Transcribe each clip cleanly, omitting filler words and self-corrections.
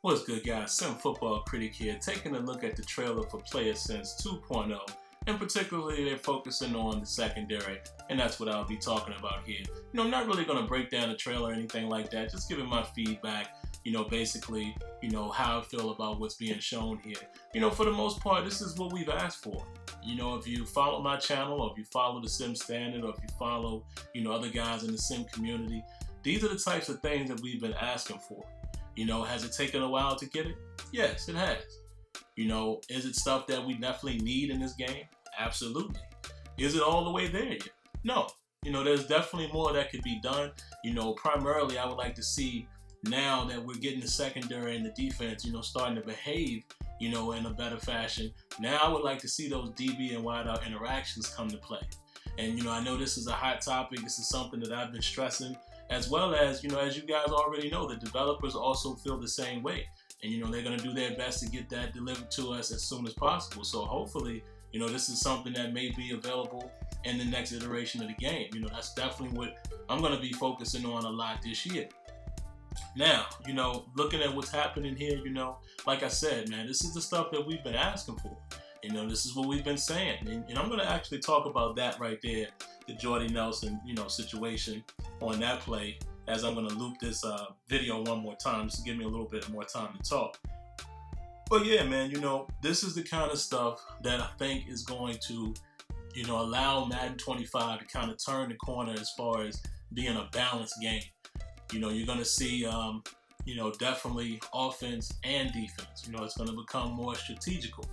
What's good, guys? SimFBallCritic here, taking a look at the trailer for PlayerSense 2.0, and particularly they're focusing on the secondary, and that's what I'll be talking about here. I'm not really going to break down the trailer or anything like that, just giving my feedback, basically, how I feel about what's being shown here. For the most part, this is what we've asked for. If you follow my channel, or if you follow the Sim Standard, or if you follow, other guys in the Sim community, these are the types of things that we've been asking for. Has it taken a while to get it? Yes, it has. Is it stuff that we definitely need in this game? Absolutely. Is it all the way there yet? No. There's definitely more that could be done. Primarily I would like to see, now that we're getting the secondary and the defense, starting to behave, in a better fashion. Now I would like to see those DB and wideout interactions come to play. And, I know this is a hot topic. This is something that I've been stressing, as well as, as you guys already know, the developers also feel the same way. And, they're going to do their best to get that delivered to us as soon as possible. So hopefully, this is something that may be available in the next iteration of the game. That's definitely what I'm going to be focusing on a lot this year. Now, looking at what's happening here, like I said, man, this is the stuff that we've been asking for. This is what we've been saying. And I'm going to actually talk about that right there, the Jordy Nelson, situation on that play, as I'm going to loop this video one more time, just to give me a little bit more time to talk. But yeah, man, this is the kind of stuff that I think is going to, allow Madden 25 to kind of turn the corner as far as being a balanced game. You're going to see, definitely offense and defense. It's going to become more strategical.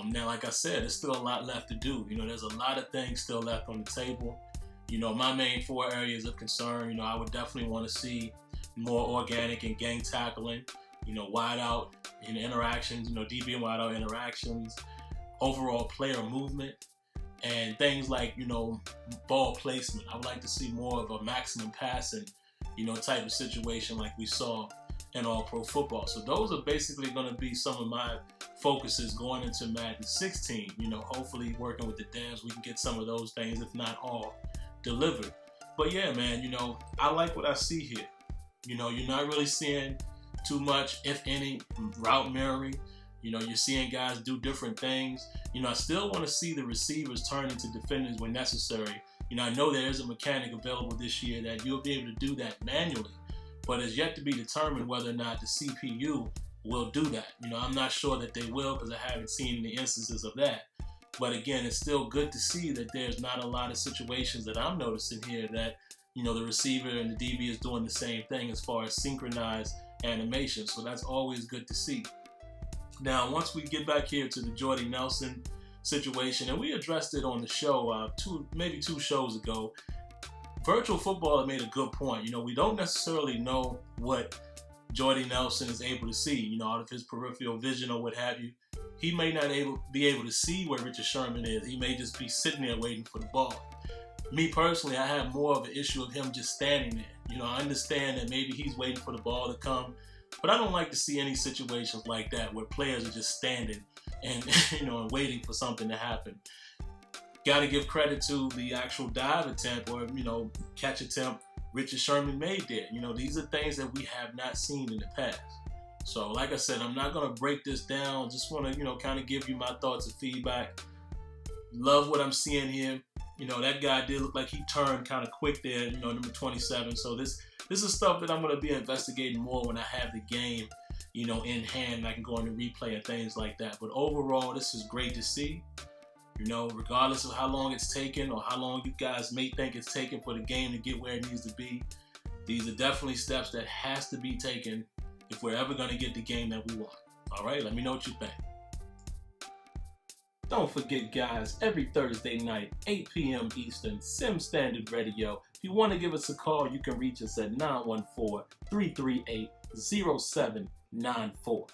Now, like I said, there's still a lot left to do. There's a lot of things still left on the table. My main 4 areas of concern, I would definitely want to see more organic and gang tackling, wide out interactions, DB and wide out interactions, overall player movement, and things like, ball placement. I would like to see more of a maximum passing, type of situation like we saw in all pro football. So those are basically going to be some of my focuses going into Madden 16. Hopefully working with the devs, we can get some of those things, if not all, delivered. But yeah, man, I like what I see here. You're not really seeing too much, if any, route mirroring. You're seeing guys do different things. I still want to see the receivers turn into defenders when necessary. I know there is a mechanic available this year that you'll be able to do that manually, but it's yet to be determined whether or not the CPU will do that. I'm not sure that they will, because I haven't seen any instances of that. But again, it's still good to see that there's not a lot of situations that I'm noticing here that, the receiver and the DB is doing the same thing as far as synchronized animation. So that's always good to see. Now, once we get back here to the Jordy Nelson situation, and we addressed it on the show maybe two shows ago, Virtual Footballer made a good point. We don't necessarily know what Jordy Nelson is able to see, out of his peripheral vision or what have you. He may not be able to see where Richard Sherman is. He may just be sitting there waiting for the ball. Me personally, I have more of an issue of him just standing there. I understand that maybe he's waiting for the ball to come, but I don't like to see any situations like that where players are just standing and and waiting for something to happen. Got to give credit to the actual dive attempt or catch attempt Richard Sherman made there. These are things that we have not seen in the past. So like I said, I'm not going to break this down. Just want to kind of give you my thoughts and feedback. Love what I'm seeing here. That guy did look like he turned kind of quick there, number 27. So this is stuff that I'm going to be investigating more when I have the game, in hand, and I can go into replay and things like that. But overall, this is great to see. Regardless of how long it's taken or how long you guys may think it's taken for the game to get where it needs to be, these are definitely steps that has to be taken if we're ever going to get the game that we want. All right, let me know what you think. Don't forget, guys, every Thursday night, 8 p.m. Eastern, Sim Standard Radio. If you want to give us a call, you can reach us at 914-338-0794.